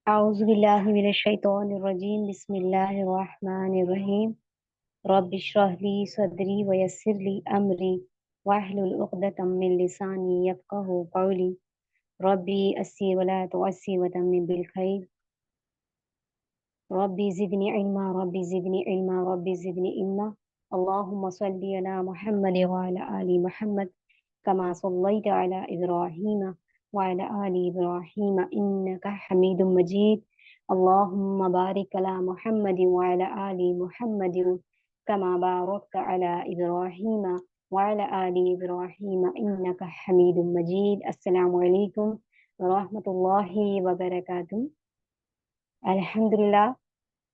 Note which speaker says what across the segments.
Speaker 1: أعوذ بالله من الشيطان الرجيم بسم الله الرحمن الرحيم رب اشرح لي صدري ويسر لي أمري واحلل عقدة من لساني يفقهوا قولي ربي يسر ولا تعسر وتمم بالخير ربي زدني علما ربي زدني علما ربي زدني علما اللهم صل على محمد وعلى آل محمد كما صليت على إبراهيم وعلى آل إبراهيم إنك حميد مجيد اللهم بارك على محمد وعلى آل محمد كما باركت على إبراهيم وعلى آل إبراهيم إنك حميد مجيد السلام عليكم ورحمة الله وبركاته अल्हम्दुलिल्लाह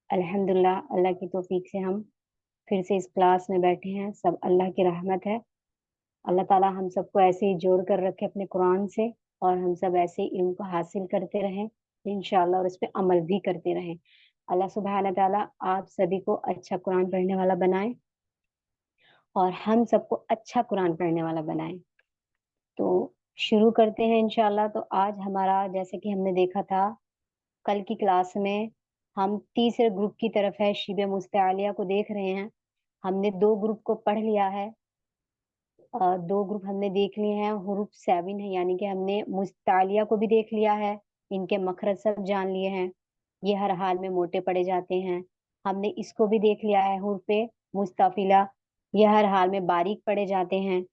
Speaker 1: अल्हम्दुलिल्लाह अल्लाह की तौफीक से हम फिर से इस क्लास में बैठे हैं। सब अल्लाह की रहमत है। अल्लाह ताला हम सबको ऐसे ही जोड़ कर रखे अपने कुरान से और हम सब ऐसे ही इल्म को हासिल करते रहें इंशाअल्लाह और इस पे अमल भी करते रहें। अल्लाह सुब्हान ताला आप सभी को अच्छा कुरान पढ़ने वाला बनाए और हम सबको अच्छा कुरान पढ़ने वाला बनाए। तो शुरू करते हैं इंशाअल्लाह। तो आज हमारा जैसे कि हमने देखा था कल की क्लास में हम तीसरे ग्रुप की तरफ है शिबे मुस्तालिया को देख रहे हैं। हमने दो ग्रुप को पढ़ लिया है और दो ग्रुप हमने देख लिए हैं। हुरूफ 7 है यानी कि हमने मुस्तालिया को भी देख लिया है, इनके मखरज सब जान लिए हैं। ये हर हाल में मोटे पड़े जाते हैं। हमने इसको भी देख लिया है हुरूफे मुस्तफिला, ये हर हाल में बारीक पड़े जाते हैं।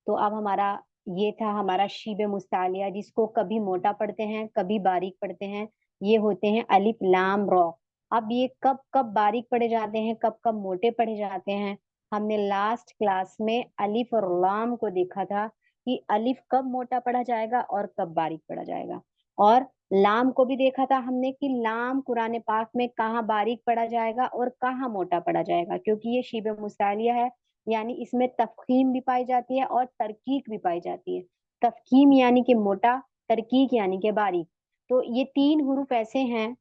Speaker 1: तो अब हमारा ये था हमारा शीबे मुस्तालिया जिसको कभी मोटा पढ़ते हैं कभी बारीक पढ़ते हैं। ये होते हैं अलिफ लाम रॉ। अब ये कब कब बारीक पढ़े जाते हैं कब कब मोटे पढ़े जाते हैं। हमने लास्ट क्लास में अलिफ और लाम को देखा था कि अलिफ कब मोटा पढ़ा जाएगा और कब बारीक पढ़ा जाएगा, और लाम को भी देखा था हमने कि लाम कुरान पाक में कहाँ बारीक पढ़ा जाएगा और कहाँ मोटा पढ़ा जाएगा, क्योंकि ये शीबे मुस्तालिया है यानी इसमें तफखीम भी पाई जाती है और तरकीक भी पाई जाती है। तफखीम यानी कि मोटा, तरकीक यानी कि बारीक। तो ये तीन हुरूफ ऐसे हैं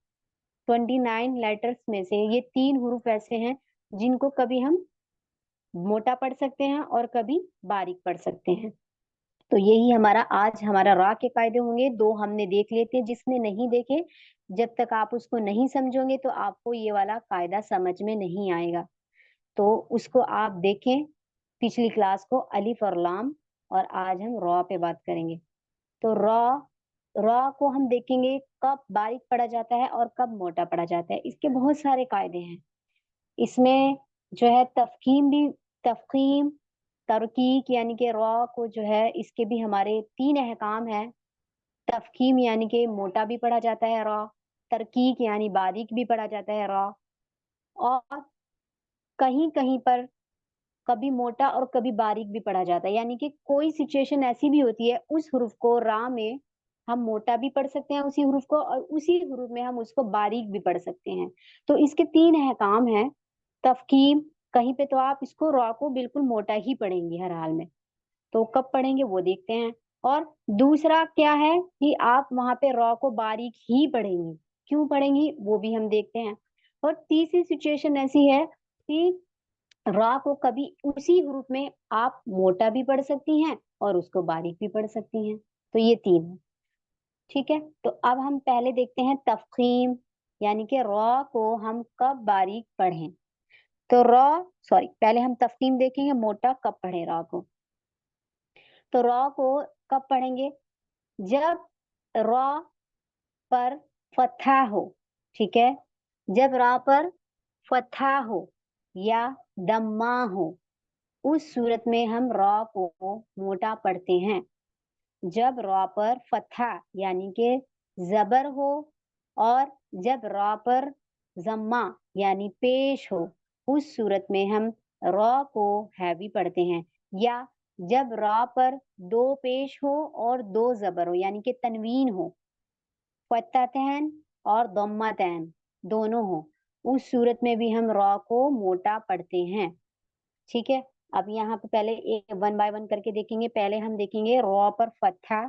Speaker 1: 29 लेटर्स में से ये तीन हुरूफ ऐसे हैं जिनको कभी हम मोटा पढ़ सकते हैं और कभी बारीक पढ़ सकते हैं। तो यही हमारा आज हमारा रा के कायदे होंगे। दो हमने देख लेते हैं, जिसने नहीं देखे जब तक आप उसको नहीं समझोगे तो आपको ये वाला कायदा समझ में नहीं आएगा। तो उसको आप देखें पिछली क्लास को अलिफ और लाम, और आज हम रॉ पे बात करेंगे। तो रॉ रॉ को हम देखेंगे कब बारीक पढ़ा जाता है और कब मोटा पढ़ा जाता है। इसके बहुत सारे कायदे हैं। इसमें जो है तफखीम तरकीक यानी कि रॉ को जो है इसके भी हमारे तीन अहकाम है। तफखीम यानी कि मोटा भी पढ़ा जाता है रॉ, तरकीक यानी बारीक भी पढ़ा जाता है रॉ, और कहीं कहीं पर कभी मोटा और कभी बारीक भी पढ़ा जाता है। यानी कि कोई सिचुएशन ऐसी भी होती है उस हुरूफ को रा में हम मोटा भी पढ़ सकते हैं उसी हुरूफ को, और उसी हुरूफ में हम उसको बारीक भी पढ़ सकते हैं। तो इसके तीन अहकाम हैं। तफकीम, कहीं पे तो आप इसको रॉ को बिल्कुल मोटा ही पढ़ेंगे हर हाल में, तो कब पढ़ेंगे वो देखते हैं। और दूसरा क्या है कि आप वहां पे रॉ को बारीक ही पढ़ेंगी, क्यों पढ़ेंगी वो भी हम देखते हैं। और तीसरी सिचुएशन ऐसी है कि रॉ को कभी उसी हरूफ में आप मोटा भी पढ़ सकती हैं और उसको बारीक भी पढ़ सकती हैं। तो ये तीन है, ठीक है। तो अब हम पहले देखते हैं तफखीम, यानी कि रॉ को हम कब बारीक पढ़ें। तो पहले हम तफखीम देखेंगे मोटा कब पढ़े रॉ को। तो रॉ को कब पढ़ेंगे, जब रॉ पर फतहा हो, ठीक है। जब रॉ पर फतहा हो या दम्मा हो उस सूरत में हम रॉ को मोटा पढ़ते हैं। जब रॉ पर फतहा यानी कि जबर हो और जब रॉ पर जम्मा यानी पेश हो उस सूरत में हम रॉ को हैवी पढ़ते हैं। या जब रॉ पर दो पेश हो और दो जबर हो यानी कि तनवीन हो, फतहतैन और दम्मतैन दोनों हो, उस सूरत में भी हम रॉ को मोटा पढ़ते हैं, ठीक है। अब यहाँ पे पहले एक वन बाय वन करके देखेंगे। पहले हम देखेंगे रॉ पर फतहा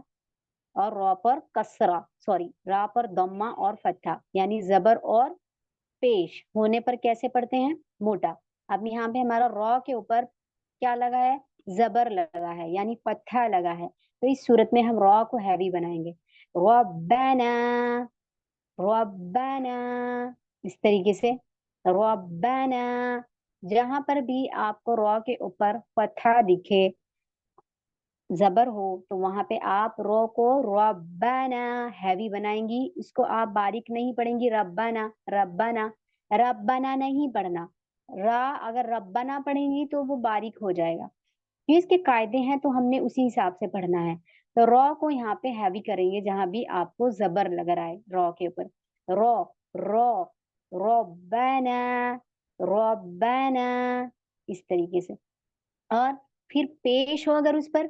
Speaker 1: और रॉ पर कसरा, रॉ पर दम्मा और फतहा यानी जबर और पेश होने पर कैसे पढ़ते हैं, मोटा। अब यहाँ पे हमारा रॉ के ऊपर क्या लगा है, जबर लगा है यानी फतहा लगा है, तो इस सूरत में हम रॉ को हैवी बनाएंगे। रब्बना, रब्बाना, इस तरीके से रब्बाना। जहां पर भी आपको रॉ के ऊपर फतहा दिखे, जबर हो, तो वहां पे आप रो को रब्बाना हैवी बनाएंगी। इसको आप बारीक नहीं पढ़ेंगी, रब्बाना रब्बाना, रब्बाना नहीं पढ़ना। रा अगर रब्बाना पढ़ेंगी तो वो बारीक हो जाएगा। ये इसके कायदे हैं, तो हमने उसी हिसाब से पढ़ना है। तो रॉ को यहाँ पे हैवी करेंगे जहां भी आपको जबर लग रहा है रॉ के ऊपर। रॉ, रॉ, रब्बाना, रब्बाना, इस तरीके से। और फिर पेश हो अगर उस पर,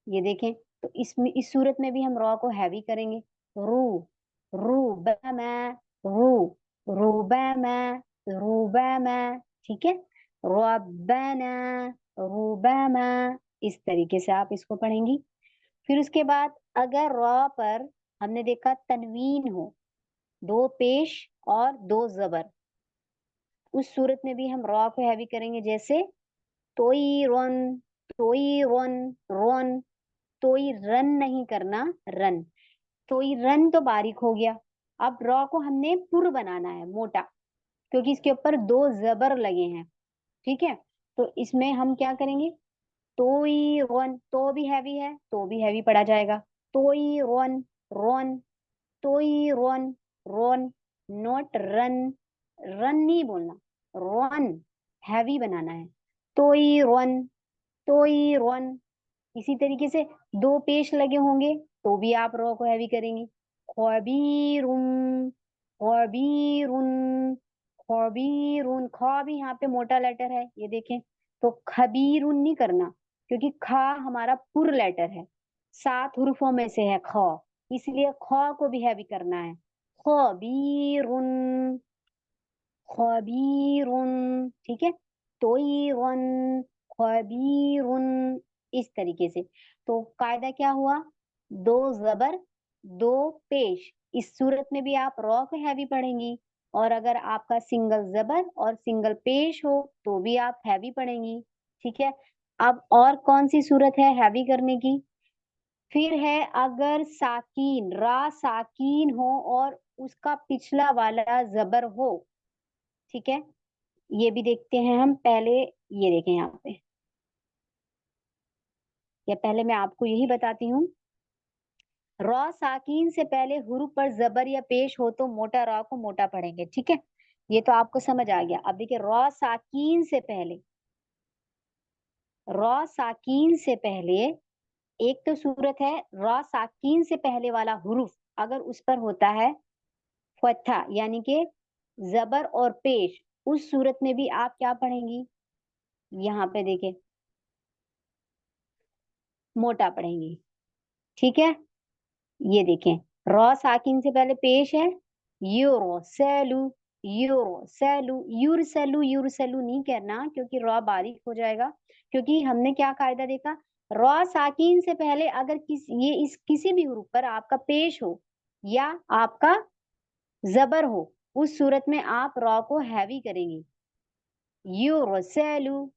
Speaker 1: ये देखें, तो इसमें इस सूरत में भी हम रॉ को हैवी करेंगे। रू, रूबमा, रू, रूबमा, रूबमा, ठीक है। रब्बाना, रूबमा, इस तरीके से आप इसको पढ़ेंगी। फिर उसके बाद अगर रॉ पर हमने देखा तनवीन हो, दो पेश और दो जबर, उस सूरत में भी हम रॉ को हैवी करेंगे। जैसे तोई रोन, तोई रोन, रोन, तोई रन नहीं करना, रन। तोई रन तो बारीक हो गया। अब रॉ को हमने पुर बनाना है, मोटा, क्योंकि इसके ऊपर दो जबर लगे हैं, ठीक है। तो इसमें हम क्या करेंगे, तोई रोन, तो भी हैवी है, तो भी हैवी पढ़ा जाएगा। तोई रोन, रोन, तोई रोन, रोन, नॉट रन, रन नहीं बोलना, रोन हैवी बनाना है। तोई रोन, तोई रोन। इसी तरीके से दो पेश लगे होंगे तो भी आप रॉ को हैवी करेंगे। खबीरुन, खबीरुन, खबीरुन, ख भी यहाँ पे मोटा लेटर है, ये देखें। तो खबीरुन नहीं करना, क्योंकि खा हमारा पुर लेटर है, 7 हुर्फों में से है ख, इसलिए ख को भी हैवी करना है। खबीरुन, खबीरुन, ठीक है। तोयरन, खबीरुन, इस तरीके से। तो कायदा क्या हुआ, दो जबर, दो पेश। इस सूरत में भी आप रॉ को हैवी पढ़ेंगी। और अगर आपका सिंगल जबर और सिंगल पेश हो तो भी आप हैवी पढ़ेंगी, ठीक है। अब और कौन सी सूरत है हैवी करने की, फिर है अगर साकीन, रा साकीन हो और उसका पिछला वाला जबर हो, ठीक है। ये भी देखते हैं हम पहले, ये देखें यहाँ पे, या पहले मैं आपको यही बताती हूँ। रॉ साकीन से पहले हुरूफ पर जबर या पेश हो तो मोटा रॉ को मोटा पढ़ेंगे, ठीक है। ये तो आपको समझ आ गया। अब देखिए, रॉ साकीन से पहले, रॉ साकीन से पहले एक तो सूरत है, रॉ साकीन से पहले वाला हुरूफ अगर उस पर होता है फतहा, यानी कि जबर और पेश, उस सूरत में भी आप क्या पढ़ेंगी, यहाँ पे देखें, मोटा पढ़ेंगी, ठीक है। ये देखें, रॉ साकिन से पहले पेश है, यूरो सेलू, यूरो सेलू, यूरसेलू, यूरसेलू नहीं कहना, क्योंकि रॉ बारीक हो जाएगा। क्योंकि हमने क्या कायदा देखा, रॉ साकिन से पहले अगर ये इस किसी भी हुरूफ पर आपका पेश हो या आपका जबर हो, उस सूरत में आप रॉ को हैवी करेंगी। यूरसेलू,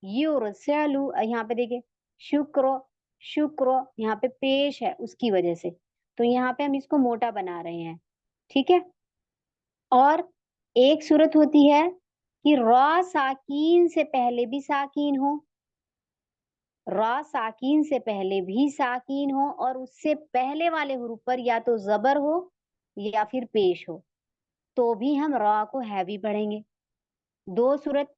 Speaker 1: यूरसेलू, यहाँ पे देखिए, शुक्र, शुक्र, यहाँ पे पेश है उसकी वजह से, तो यहाँ पे हम इसको मोटा बना रहे हैं, ठीक है। और एक सूरत होती है कि रॉ साकीन से पहले भी साकीन हो, रॉ साकीन से पहले भी साकीन हो और उससे पहले वाले हुरूफ पर या तो जबर हो या फिर पेश हो, तो भी हम रॉ को हैवी पढ़ेंगे। दो सूरत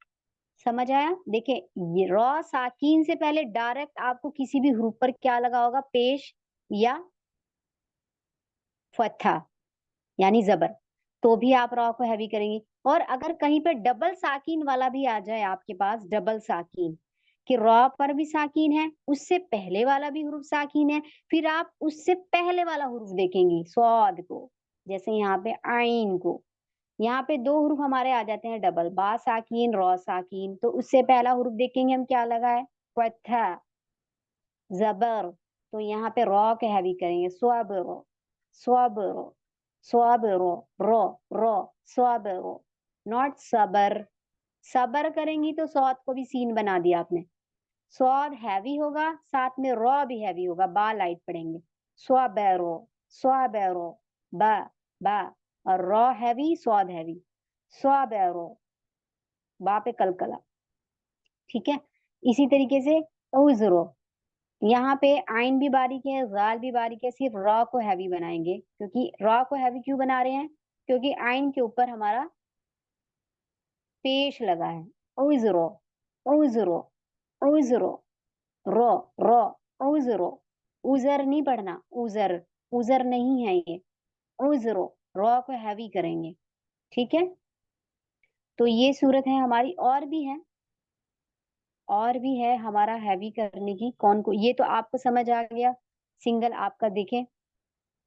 Speaker 1: समझ आया। देखिए, ये रॉ साकीन से पहले डायरेक्ट आपको किसी भी ह्रूफ पर क्या लगा होगा, पेश या फतहा, यानी जबर, तो भी आप रॉ को हैवी करेंगे। और अगर कहीं पे डबल साकीन वाला भी आ जाए आपके पास, डबल साकीन, कि रॉ पर भी साकीन है, उससे पहले वाला भी हुरूफ साकीन है, फिर आप उससे पहले वाला हुरूफ देखेंगी, स्वाद को, जैसे यहाँ पे आइन को। यहाँ पे दो हुरूफ हमारे आ जाते हैं डबल, बा साकीन, रॉ साकीन, तो उससे पहला हुरूफ देखेंगे हम क्या लगा है, फतहा, जबर, तो यहाँ पे रॉ के हैवी करेंगे, स्वबरो, स्वबरो, स्वबरो, रो, रो, स्वबरो, नॉट सबर। सबर करेंगी तो सौद को भी सीन बना दिया आपने, सौद हैवी होगा, साथ में रॉ भी हैवी होगा, बा लाइट पढ़ेंगे, स्वबरो, स्वबरो, बा, बा, और रॉ हैवी, स्वाद हैवी, स्वाबेरो, बा पे कलकला, ठीक है। इसी तरीके से उजरो, यहाँ पे आइन भी बारीक है, गाल भी बारीक है, सिर्फ रॉ को हैवी बनाएंगे, क्योंकि रॉ को हैवी क्यों बना रहे हैं, क्योंकि आइन के ऊपर हमारा पेश लगा है। उजरो, उजरो, उजरो, रो, रो, उजरो, उजर नहीं पढ़ना, उजर, उजर नहीं है ये, उजरो, रॉ को हैवी करेंगे, ठीक है। तो ये सूरत है हमारी, और भी है, और भी है हमारा हैवी करने की। कौन को, ये तो आपको समझ आ गया। सिंगल आपका देखें,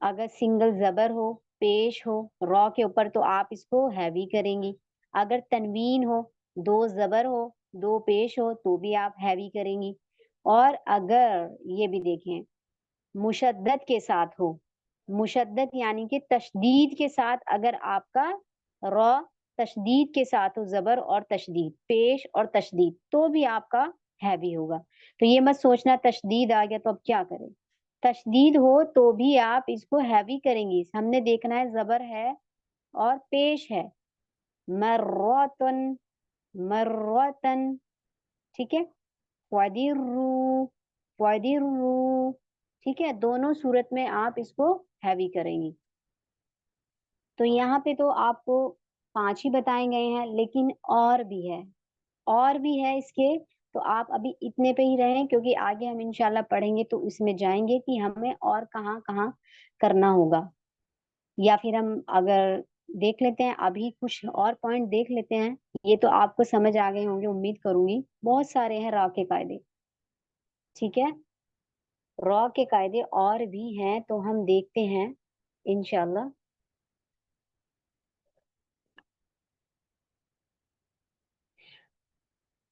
Speaker 1: अगर सिंगल जबर हो, पेश हो रॉ के ऊपर, तो आप इसको हैवी करेंगी। अगर तनवीन हो, दो जबर हो, दो पेश हो, तो भी आप हैवी करेंगी। और अगर ये भी देखें, मुशद्दद के साथ हो, मुशद्दद यानी कि तशदीद के साथ, अगर आपका रॉ तशदीद के साथ हो, जबर और तशदीद, पेश और तशदीद, तो भी आपका हैवी होगा। तो ये मत सोचना तशदीद आ गया तो अब क्या करें, तशदीद हो तो भी आप इसको हैवी करेंगी। हमने देखना है जबर है और पेश है, मर्रतन, मर्रतन, ठीक है। फदिर्रू, फदिर्रू, ठीक है। दोनों सूरत में आप इसको हैवी करेंगी। तो यहाँ पे तो आपको 5 ही बताए गए हैं, लेकिन और भी है, और भी है इसके। तो आप अभी इतने पे ही रहें, क्योंकि आगे हम इंशाल्लाह पढ़ेंगे तो इसमें जाएंगे कि हमें और कहाँ कहाँ करना होगा। या फिर हम अगर देख लेते हैं, अभी कुछ और पॉइंट देख लेते हैं। ये तो आपको समझ आ गए होंगे, उम्मीद करूंगी। बहुत सारे हैं रॉ के कायदे, ठीक है। रॉ के कायदे और भी हैं, तो हम देखते हैं इंशाल्लाह।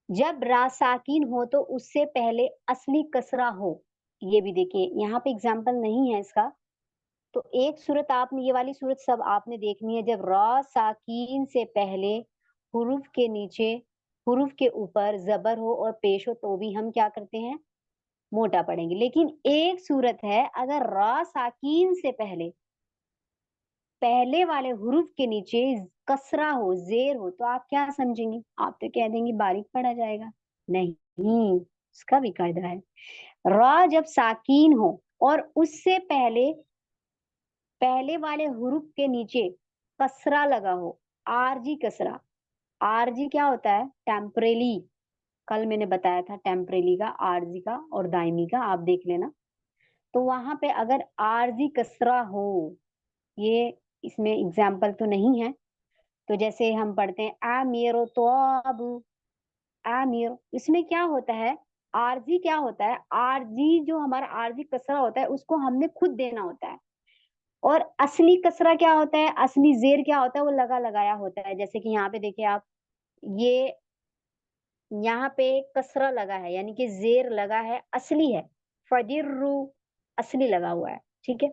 Speaker 1: जब रा साकिन हो तो उससे पहले असली कसरा हो। ये भी देखिए, यहाँ पे एग्जाम्पल नहीं है इसका। तो एक सूरत आपने, ये वाली सूरत सब आपने देखनी है, जब रा साकीन से पहले हुरूफ के नीचे, हुरूफ के ऊपर जबर हो और पेश हो, तो भी हम क्या करते हैं, मोटा पढ़ेंगे। लेकिन एक सूरत है, अगर रा साकीन से पहले पहले वाले हुरूफ के नीचे कसरा हो, जेर हो, तो आप क्या समझेंगे, आप तो कह देंगे बारीक पढ़ा जाएगा। नहीं, उसका भी कायदा है। रा जब साकीन हो और उससे पहले पहले वाले हुरूफ के नीचे कसरा लगा हो, आरजी कसरा। आरजी क्या होता है, टेम्परेली, कल मैंने बताया था टेम्परेली का, आरजी का और दायमी का, आप देख लेना। तो वहां पे अगर आरजी कसरा हो, ये इसमें एग्जाम्पल तो नहीं है। तो जैसे हम पढ़ते हैं आमिर तो अबू, आमिर, इसमें क्या होता है, आरजी क्या होता है, आरजी जो हमारा आरजी कसरा होता है उसको हमने खुद देना होता है। और असली कसरा क्या होता है, असली जेर क्या होता है, वो लगा लगाया होता है। जैसे कि यहाँ पे देखिए आप, ये यहाँ पे कसरा लगा है, यानी कि जेर लगा है, असली है। फदिर्रू, असली लगा हुआ है, ठीक है।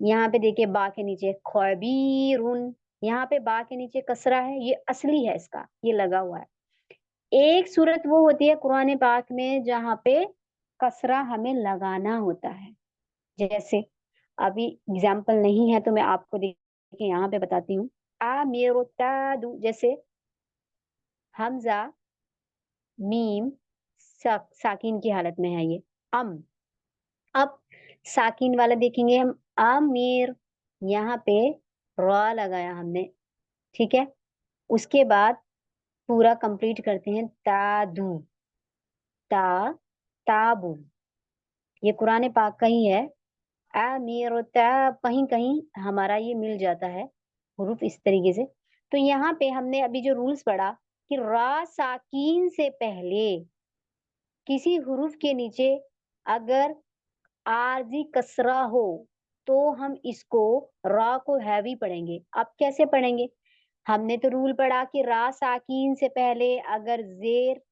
Speaker 1: यहाँ पे देखिए बा के नीचे खबीरुन, यहाँ पे बा के नीचे कसरा है, ये असली है इसका, ये लगा हुआ है। एक सूरत वो होती है कुरान पाक में जहाँ पे कसरा हमें लगाना होता है। जैसे अभी एग्जाम्पल नहीं है तो मैं आपको देखिए यहाँ पे बताती हूँ। आ मेरो तादू, जैसे हमजा मीम साकिन की हालत में है ये, अम। अब साकिन वाला देखेंगे हम, आमिर, यहाँ पे रॉ लगाया हमने, ठीक है। उसके बाद पूरा कंप्लीट करते हैं, तादू, ता, ताबू, ये कुरान पाक का ही है। आमिर और ता, कहीं कहीं हमारा ये मिल जाता है हुरूफ इस तरीके से। तो यहाँ पे हमने अभी जो रूल्स पढ़ा कि रा साकीन से पहले किसी हुरूफ के नीचे अगर आरजी कसरा हो, तो हम इसको रा को हैवी पढ़ेंगे। अब कैसे पढ़ेंगे, हमने तो रूल पढ़ा कि रा साकीन से पहले अगर जेर,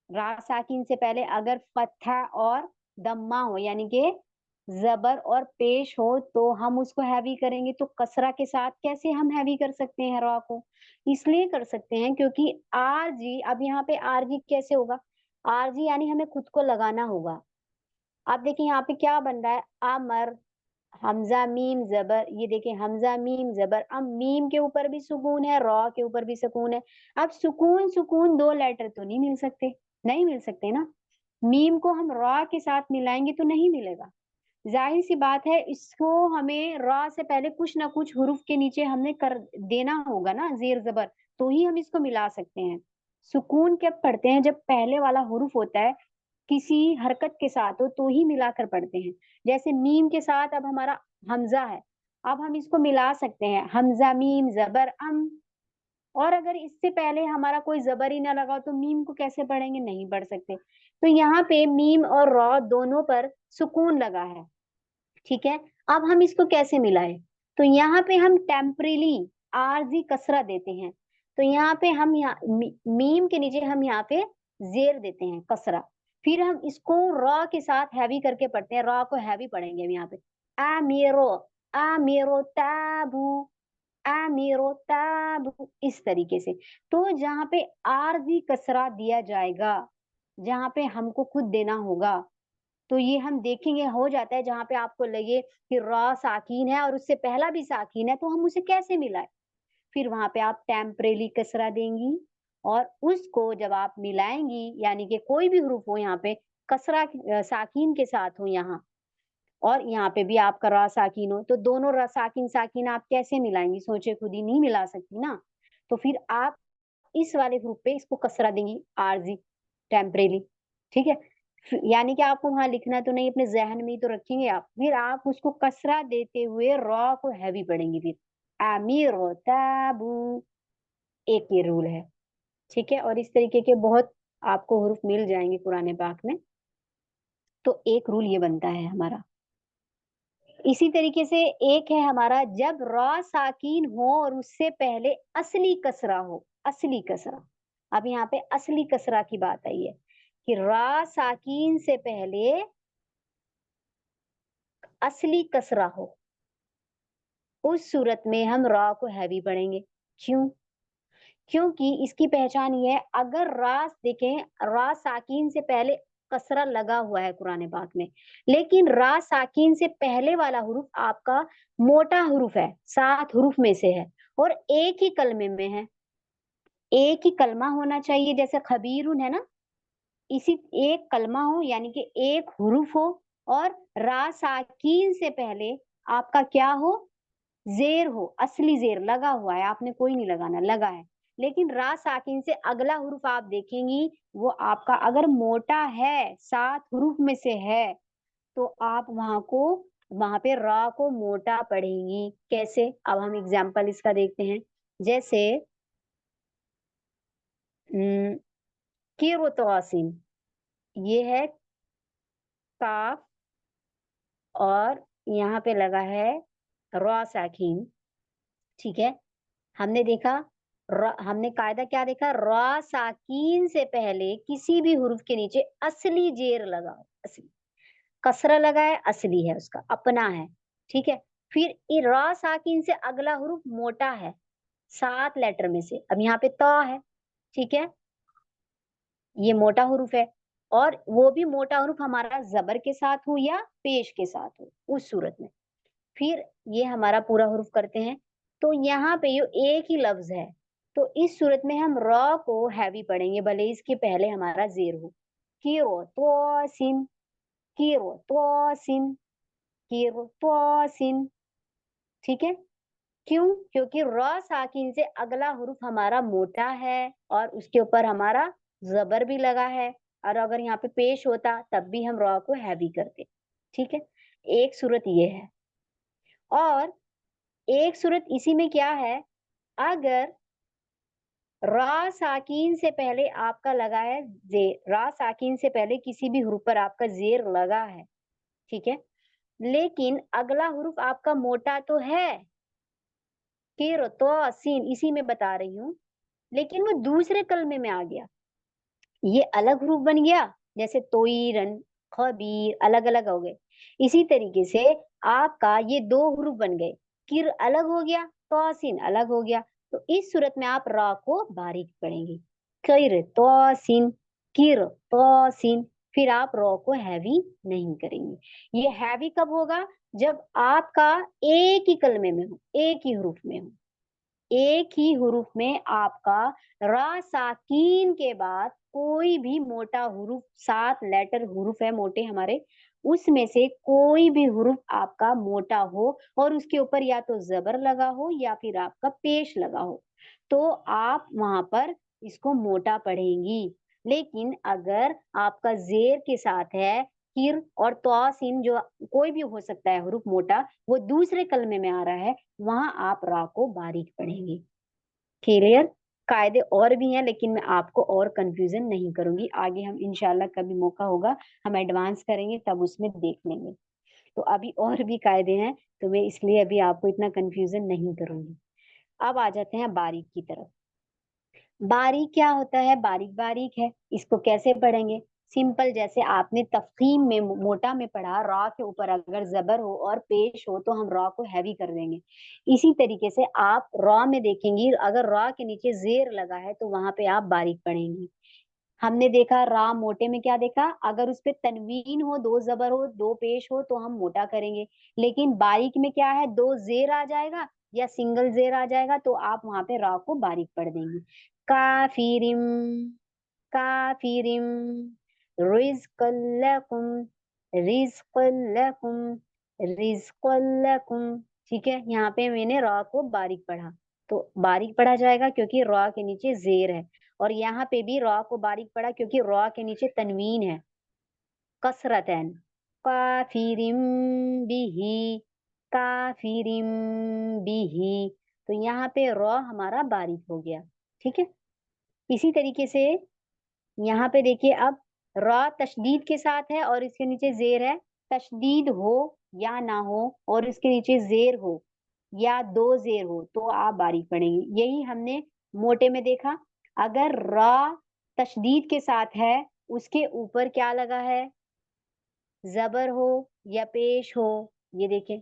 Speaker 1: रा साकिन से पहले अगर फत्हा और दम्मा हो, यानी कि जबर और पेश हो, तो हम उसको हैवी करेंगे। तो कसरा के साथ कैसे हम हैवी कर सकते हैं रॉ को, इसलिए कर सकते हैं क्योंकि आरजी, अब यहाँ पे आरजी कैसे होगा, आरजी यानी हमें खुद को लगाना होगा। आप देखिए यहाँ पे क्या बन रहा है, अमर, हमजा मीम जबर, ये देखिए हमजा मीम जबर, अब मीम के ऊपर भी सुकून है, रॉ के ऊपर भी सुकून है। अब सुकून सुकून दो लेटर तो नहीं मिल सकते, नहीं मिल सकते ना। मीम को हम रॉ के साथ मिलाएंगे तो नहीं मिलेगा। जाहिर सी बात है, इसको हमें रॉ से पहले कुछ ना कुछ हुरूफ के नीचे हमने कर देना होगा ना, जेर जबर, तो ही हम इसको मिला सकते हैं। सुकून कब पढ़ते हैं? जब पहले वाला हुरूफ होता है किसी हरकत के साथ हो तो ही मिलाकर पढ़ते हैं। जैसे मीम के साथ अब हमारा हमजा है, अब हम इसको मिला सकते हैं, हमजा मीम जबर अम। और अगर इससे पहले हमारा कोई जबर ही ना लगा हो तो मीम को कैसे पढ़ेंगे? नहीं पढ़ सकते। तो यहाँ पे मीम और रॉ दोनों पर सुकून लगा है, ठीक है। अब हम इसको कैसे मिलाएं? तो यहाँ पे हम टेम्परेली आरजी कसरा देते हैं। तो यहाँ पे हम मीम के नीचे हम यहाँ पे जेर देते हैं कसरा। फिर हम इसको रॉ के साथ हैवी करके पढ़ते हैं, रॉ को हैवी पढ़ेंगे हम यहाँ पे। आमीरो, आमीरो ताबू, आमीरो ताबू, इस तरीके से। तो जहाँ पे आरजी कसरा दिया जाएगा, जहाँ पे हमको खुद देना होगा, तो ये हम देखेंगे हो जाता है। जहाँ पे आपको लगे कि रॉ साकीन है और उससे पहला भी साकीन है, तो हम उसे कैसे मिलाएं? फिर वहां पे आप टेम्परेली कसरा देंगी, और उसको जब आप मिलाएंगी, यानी कि कोई भी ह्रूफ हो यहाँ पे कसरा साकीन के साथ हो यहाँ, और यहाँ पे भी आपका रॉ साकीन हो, तो दोनों रॉ साकीन साकीन आप कैसे मिलाएंगी? सोचे खुद ही, नहीं मिला सकती ना। तो फिर आप इस वाले ग्रुप पे इसको कसरा देंगी, आरजी, टेम्परेली, ठीक है। यानी कि आपको वहां लिखना तो नहीं, अपने जहन में ही तो रखेंगे आप। फिर आप उसको कसरा देते हुए रॉ को हैवी पढ़ेंगे। फिर आमीर ताबू, एक ये रूल है, ठीक है। और इस तरीके के बहुत आपको हुरूफ मिल जाएंगे कुरान पाक में। तो एक रूल ये बनता है हमारा। इसी तरीके से एक है हमारा, जब रॉ साकीन हो और उससे पहले असली कसरा हो, असली कसरा। अब यहाँ पे असली कसरा की बात आई है कि रॉ साकीन से पहले असली कसरा हो, उस सूरत में हम रॉ को हैवी पढ़ेंगे। क्यों? क्योंकि इसकी पहचान ये है, अगर रा देखें, रा साकीन से पहले कसरा लगा हुआ है कुरान पाक में, लेकिन रा साकीन से पहले वाला हुरूफ आपका मोटा हुरूफ है, 7 हुरूफ में से है, और एक ही कलमे में है। एक ही कलमा होना चाहिए, जैसे खबीरुन है ना, इसी एक कलमा हो, यानी कि एक हुरूफ हो, और रा साकीन से पहले आपका क्या हो? जेर हो, असली जेर लगा हुआ है, आपने कोई नहीं लगाना, लगा है। लेकिन रा साकिन से अगला हुरूफ आप देखेंगी, वो आपका अगर मोटा है, 7 हुरूफ में से है, तो आप वहां पे रा को मोटा पढ़ेंगी। कैसे? अब हम एग्जाम्पल इसका देखते हैं। जैसे किरोतवासिन, ये है काफ, और यहाँ पे लगा है रा साकिन, ठीक है। हमने देखा, हमने कायदा क्या देखा? रॉ साकीन से पहले किसी भी हुरूफ के नीचे असली जेर लगाओ, असली कसरा लगा है, असली है, उसका अपना है, ठीक है। फिर रॉ साकीन से अगला हुरूफ मोटा है, 7 लेटर में से। अब यहाँ पे तो है, ठीक है, ये मोटा हुरूफ है, और वो भी मोटा हुरूफ हमारा जबर के साथ हो या पेश के साथ हो, उस सूरत में। फिर ये हमारा पूरा हुरूफ करते हैं। तो यहाँ पे ये एक ही लफ्ज है, तो इस सूरत में हम रॉ को हैवी पढ़ेंगे, भले इसके पहले हमारा जेर हो। कीरो तो सिन, कीरो तो सिन, कीरो तो सिन, ठीक है। क्यों? क्योंकि रॉ साकिन से अगला हुरूफ हमारा मोटा है, और उसके ऊपर हमारा जबर भी लगा है, और अगर यहाँ पे पेश होता तब भी हम रॉ को हैवी करते, ठीक है। एक सूरत ये है। और एक सूरत इसी में क्या है, अगर रा साकीन से पहले आपका लगा है जेर, रा साकीन से पहले किसी भी हुरूफ पर आपका जेर लगा है, ठीक है, लेकिन अगला हुरूफ आपका मोटा तो है, किर तो सीन, इसी में बता रही हूँ, लेकिन वो दूसरे कलमे में आ गया, ये अलग हुरूफ बन गया। जैसे तोईरन, खबीर, अलग अलग हो गए। इसी तरीके से आपका ये 2 हुरूफ बन गए, किर अलग हो गया, तोसिन अलग हो गया। तो इस सूरत में आप रा को बारीक पढ़ेंगे, किर तोसिन, किर तोसिन, फिर आप रॉ को हैवी नहीं करेंगे। ये हैवी कब होगा? जब आपका एक ही कलमे में हो, एक ही हरूफ में हो, एक ही हुरूफ में आपका रा साकीन के बाद कोई भी मोटा हुरूफ, 7 लेटर हुरूफ है मोटे हमारे, उसमें से कोई भी हुरूफ आपका मोटा हो और उसके ऊपर या तो जबर लगा हो या फिर आपका पेश लगा हो, तो आप वहां पर इसको मोटा पढ़ेंगी। लेकिन अगर आपका जेर के साथ है, किर और तौसीन जो कोई भी हो सकता है हुरूफ मोटा, वो दूसरे कलमे में आ रहा है, वहां आप रा को बारीक पढ़ेंगी। क्लियर? कायदे और भी हैं लेकिन मैं आपको और कंफ्यूजन नहीं करूंगी। आगे हम इंशाल्लाह कभी मौका होगा हम एडवांस करेंगे तब उसमें देख लेंगे। तो अभी और भी कायदे हैं, तो मैं इसलिए अभी आपको इतना कंफ्यूजन नहीं करूंगी। अब आ जाते हैं बारीक की तरफ। बारीक क्या होता है? बारीक बारीक है, इसको कैसे पढ़ेंगे? सिंपल, जैसे आपने तफखीम में मोटा में पढ़ा, रा के ऊपर अगर जबर हो और पेश हो तो हम रा को हैवी कर देंगे। इसी तरीके से आप रा में देखेंगी, अगर रा के नीचे जेर लगा है तो वहां पे आप बारीक पढ़ेंगी। हमने देखा रा मोटे में क्या देखा, अगर उस पे तनवीन हो, 2 जबर हो, 2 पेश हो तो हम मोटा करेंगे। लेकिन बारीक में क्या है, 2 जेर आ जाएगा या सिंगल जेर आ जाएगा तो आप वहां पे रा को बारीक पढ़ देंगी। काफिरिम, काफिरिम, रिज़्क़ल रिज़्क़ल रिज़्क़ल। ठीक है, यहाँ पे मैंने रा को बारीक पढ़ा, तो बारीक पढ़ा जाएगा क्योंकि रा के नीचे जेर है। और यहाँ पे भी रा को बारीक पढ़ा क्योंकि रा के नीचे तनवीन है, कसरतन। काफिरिम बिही, काफिरिम बिही, तो यहाँ पे रा हमारा बारीक हो गया। ठीक है, इसी तरीके से यहाँ पे देखिए, अब रा तशदीद के साथ है और इसके नीचे जेर है। तशदीद हो या ना हो और इसके नीचे जेर हो या 2 जेर हो तो आप बारीक पढ़ेंगे। यही हमने मोटे में देखा, अगर रा तशदीद के साथ है, उसके ऊपर क्या लगा है, जबर हो या पेश हो, ये देखें,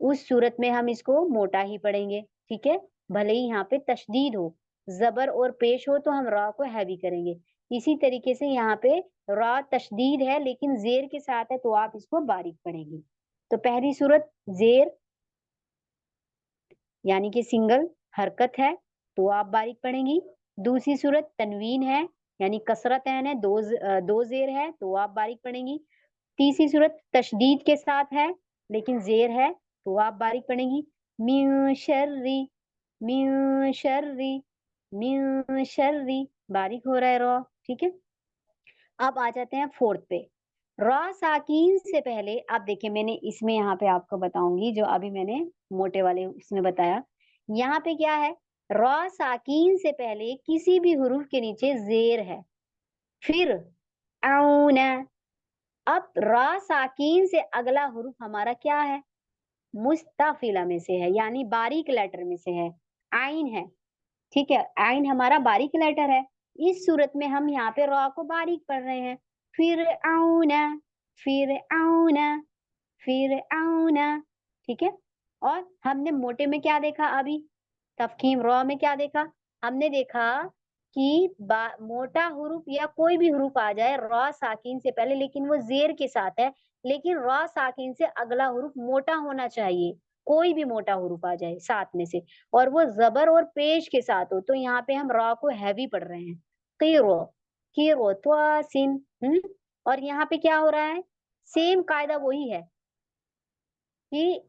Speaker 1: उस सूरत में हम इसको मोटा ही पढ़ेंगे। ठीक है, भले ही यहाँ पे तशदीद हो, जबर और पेश हो तो हम रा को हैवी करेंगे। इसी तरीके से यहाँ पे रा तशदीद है लेकिन जेर के साथ है तो आप इसको बारीक पढ़ेंगे। तो पहली सूरत जेर यानी कि सिंगल हरकत है तो आप बारीक पढ़ेंगी। दूसरी सूरत तनवीन है यानी कसरतैन है, 2 जेर है तो आप बारीक पढ़ेंगी। तीसरी सूरत तशदीद के साथ है लेकिन जेर है तो आप बारीक पढ़ेंगी। मिन शर्री, मिन शर्री, मिन शर्री, बारीक हो रहा है रॉ। ठीक है, अब आ जाते हैं फोर्थ पे। रॉ साकीन से पहले आप देखिए, मैंने इसमें यहाँ पे आपको बताऊंगी जो अभी मैंने मोटे वाले उसमें बताया। यहाँ पे क्या है, रॉ साकीन से पहले किसी भी हुरूफ के नीचे जेर है। फिर औना, अब रा साकीन से अगला हुरूफ हमारा क्या है, मुस्ताफिला में से है यानी बारीक लेटर में से है, आइन है। ठीक है, आइन हमारा बारीक लेटर है। इस सूरत में हम यहाँ पे रा को बारीक पढ़ रहे हैं। फिर औना, फिर औना, फिर औना। ठीक है, और हमने मोटे में क्या देखा अभी, तफखीम रॉ में क्या देखा, हमने देखा कि मोटा हुरूफ या कोई भी हुरूफ आ जाए रॉ साकिन से पहले लेकिन वो जेर के साथ है, लेकिन रॉ साकिन से अगला हुरूफ मोटा होना चाहिए। कोई भी मोटा हुरूफ आ जाए साथ में से और वो जबर और पेश के साथ हो तो यहाँ पे हम रॉ को हैवी पढ़ रहे हैं। कीरो, कीरो त्वासिन। और यहाँ पे क्या हो रहा है, सेम कायदा वही है कि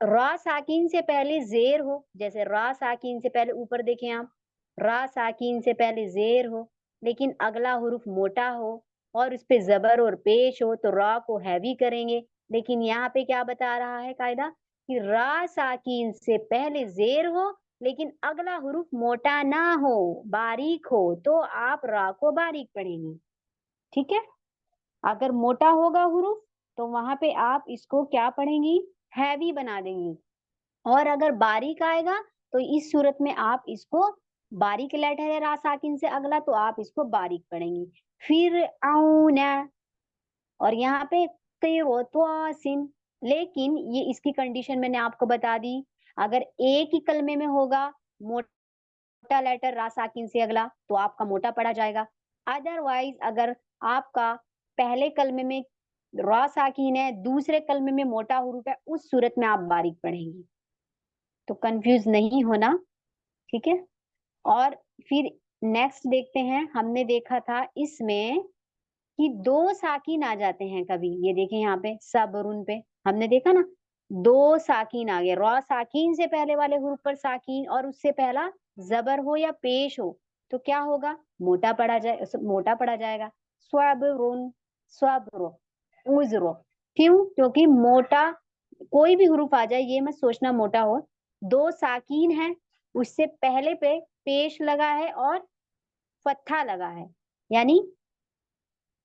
Speaker 1: रा साकिन से पहले जेर हो, जैसे रा साकिन से पहले ऊपर देखें आप, रा साकिन से पहले जेर हो लेकिन अगला हुरूफ मोटा हो और उस पे जबर और पेश हो तो रा को हैवी करेंगे। लेकिन यहाँ पे क्या बता रहा है कायदा कि रा साकिन से पहले जेर हो लेकिन अगला हुरूफ मोटा ना हो, बारीक हो तो आप रा को बारीक पढ़ेंगे। ठीक है, अगर मोटा होगा हुरूफ तो वहां पे आप इसको क्या पढ़ेंगी, हैवी बना देंगी। और अगर बारीक आएगा तो इस सूरत में आप इसको, बारीक लेटर है रा साकिन से अगला तो आप इसको बारीक पढ़ेंगी। फिर औना, और यहाँ पे क़िरतवासिन, लेकिन ये इसकी कंडीशन मैंने आपको बता दी, अगर एक ही कलमे में होगा मोटा लेटर रा साकिन से अगला तो आपका मोटा पढ़ा जाएगा। अदरवाइज अगर आपका पहले कलमे में रा साकिन है, दूसरे कलमे में मोटा हुरूफ है, उस सूरत में आप बारीक पढ़ेंगी। तो कंफ्यूज नहीं होना, ठीक है। और फिर नेक्स्ट देखते हैं, हमने देखा था इसमें कि दो साकिन आ जाते हैं कभी, ये देखें यहाँ पे सब और उन पे हमने देखा ना, दो साकिन आ गए, रॉ साकिन से पहले वाले हुरूफ पर साकिन और उससे पहला जबर हो या पेश हो तो क्या होगा, मोटा पढ़ा जाएगा। स्वबरुन, स्वब्रो, उजरो। क्यों? क्योंकि मोटा कोई भी हुरूफ आ जाए ये मत सोचना मोटा हो, दो साकिन है, उससे पहले पे पेश लगा है और फत्था लगा है, यानी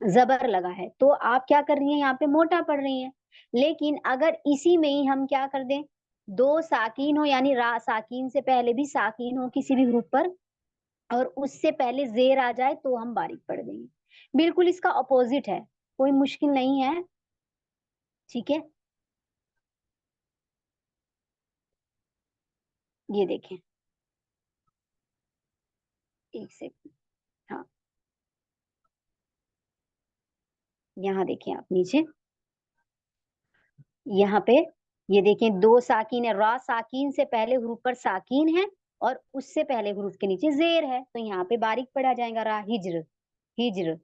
Speaker 1: जबर लगा है, तो आप क्या कर रही हैं, यहाँ पे मोटा पढ़ रही हैं। लेकिन अगर इसी में ही हम क्या कर दें, दो साकीन हो, यानी रा साकीन से पहले भी साकीन हो किसी भी ह्रूफ पर और उससे पहले जेर आ जाए तो हम बारीक पढ़ देंगे। बिल्कुल इसका अपोजिट है, कोई मुश्किल नहीं है, ठीक है। ये देखें, एक सेकंड, हाँ यहाँ देखें आप नीचे, यहाँ पे ये देखें दो साकीन है, रा साकीन से पहले ह्रूफ पर साकीन है और उससे पहले ह्रूफ के नीचे जेर है, तो यहाँ पे बारीक पढ़ा जाएगा, रा हिज्र, हिज्र,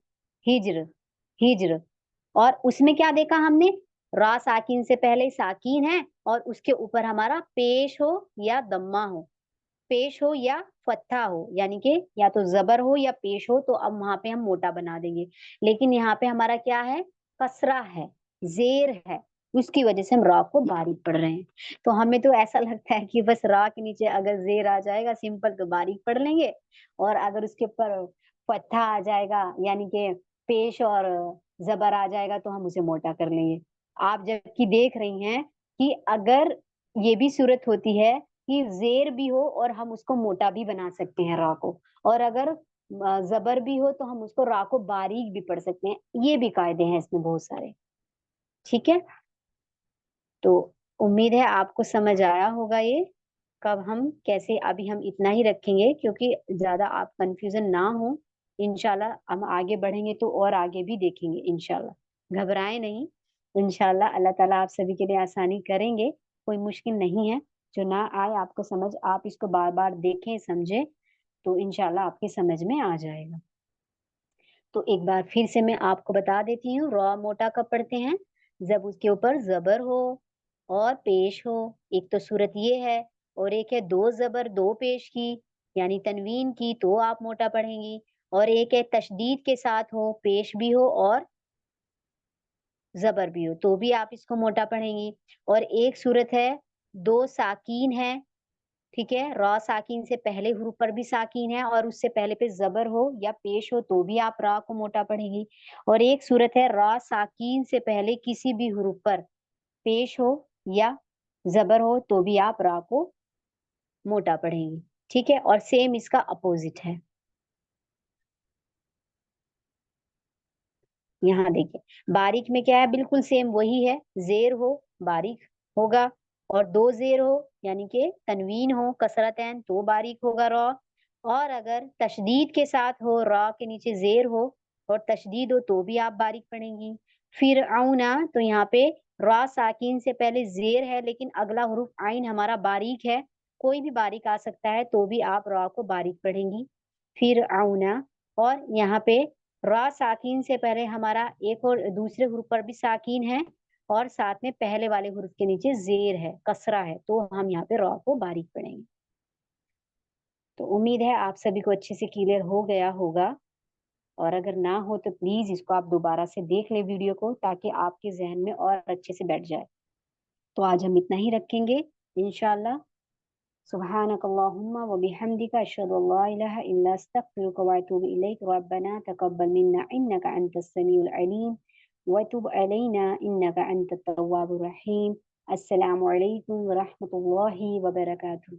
Speaker 1: हिज्र, हिज्र। और उसमें क्या देखा हमने, रा साकीन से पहले साकीन है और उसके ऊपर हमारा पेश हो या दम्मा हो, पेश हो या फत्था हो, यानी कि या तो जबर हो या पेश हो, तो अब वहां पे हम मोटा बना देंगे। लेकिन यहाँ पे हमारा क्या है, कसरा है, जेर है, उसकी वजह से हम रा को बारीक पढ़ रहे हैं। तो हमें तो ऐसा लगता है कि बस रा के नीचे अगर जेर आ जाएगा सिंपल तो बारीक पढ़ लेंगे, और अगर उसके ऊपर फत्था आ जाएगा यानी कि पेश और जबर आ जाएगा तो हम उसे मोटा कर लेंगे। आप जबकि देख रही हैं कि अगर ये भी सूरत होती है कि जेर भी हो और हम उसको मोटा भी बना सकते हैं रा को, और अगर जबर भी हो तो हम उसको रा को बारीक भी पढ़ सकते हैं, ये भी कायदे हैं इसमें बहुत सारे, ठीक है। तो उम्मीद है आपको समझ आया होगा ये, कब हम कैसे, अभी हम इतना ही रखेंगे क्योंकि ज्यादा आप कंफ्यूजन ना हो। इंशाल्लाह हम आगे बढ़ेंगे तो और आगे भी देखेंगे इंशाल्लाह, घबराए नहीं। इंशाल्लाह अल्लाह ताला आप सभी के लिए आसानी करेंगे, कोई मुश्किल नहीं है। जो ना आए आपको समझ, आप इसको बार बार देखें समझें तो इंशाल्लाह आपकी समझ में आ जाएगा। तो एक बार फिर से मैं आपको बता देती हूँ, रॉ मोटा कब पढ़ते हैं, जब उसके ऊपर जबर हो और पेश हो। एक तो सूरत ये है, और एक है दो जबर दो पेश की यानी तनवीन की, तो आप मोटा पढ़ेंगी। और एक है तशदीद के साथ हो, पेश भी हो और जबर भी हो, तो भी आप इसको मोटा पढ़ेंगी। और एक सूरत है दो साकीन है, ठीक है, रॉ साकिन से पहले हुरूफ पर भी साकिन है और उससे पहले पे जबर हो या पेश हो तो भी आप रा को मोटा पढ़ेंगी। और एक सूरत है रॉ साकिन से पहले किसी भी हुरूफ पर पेश हो या जबर हो तो भी आप रा को मोटा पढ़ेंगी, ठीक है। और सेम इसका अपोजिट है, यहाँ देखिए बारीक में क्या है, बिल्कुल सेम वही है, जेर हो बारीक होगा, और दो जेर हो यानी कि तनवीन हो कसरतैन तो बारीक होगा रॉ। और अगर तशदीद के साथ हो, रॉ के नीचे जेर हो और तशदीद हो तो भी आप बारीक पढ़ेंगी। फिर आउना, तो यहाँ पे रॉ साकिन से पहले जेर है लेकिन अगला हुरूफ आइन हमारा बारीक है, कोई भी बारीक आ सकता है तो भी आप रॉ को बारीक पढ़ेंगी। फिर आउना, और यहाँ पे रा साकिन से पहले हमारा एक और दूसरे हुरूफ पर भी साकिन है और साथ में पहले वाले हुरूफ के नीचे जेर है, कसरा है, तो हम यहाँ पे रा को बारीक पढ़ेंगे। तो उम्मीद है आप सभी को अच्छे से क्लियर हो गया होगा, और अगर ना हो तो प्लीज इसको आप दोबारा से देख ले वीडियो को, ताकि आपके जहन में और अच्छे से बैठ जाए। तो आज हम इतना ही रखेंगे इंशाल्लाह। सुब्हानक अल्लाहुम्मा व बिहम्दिका अशहदु अल्ला इलाहा इल्ला अस्तगफिरुका व अतूबु इलैक। रब्बना तक़ब्बल मिन्ना इन्नका अंतस समीउल अलीम व तुब अलैना इन्नका अंतत तव्वाबुर रहीम। अस्सलामु अलैकुम व रहमतुल्लाहि व बरकातुहू।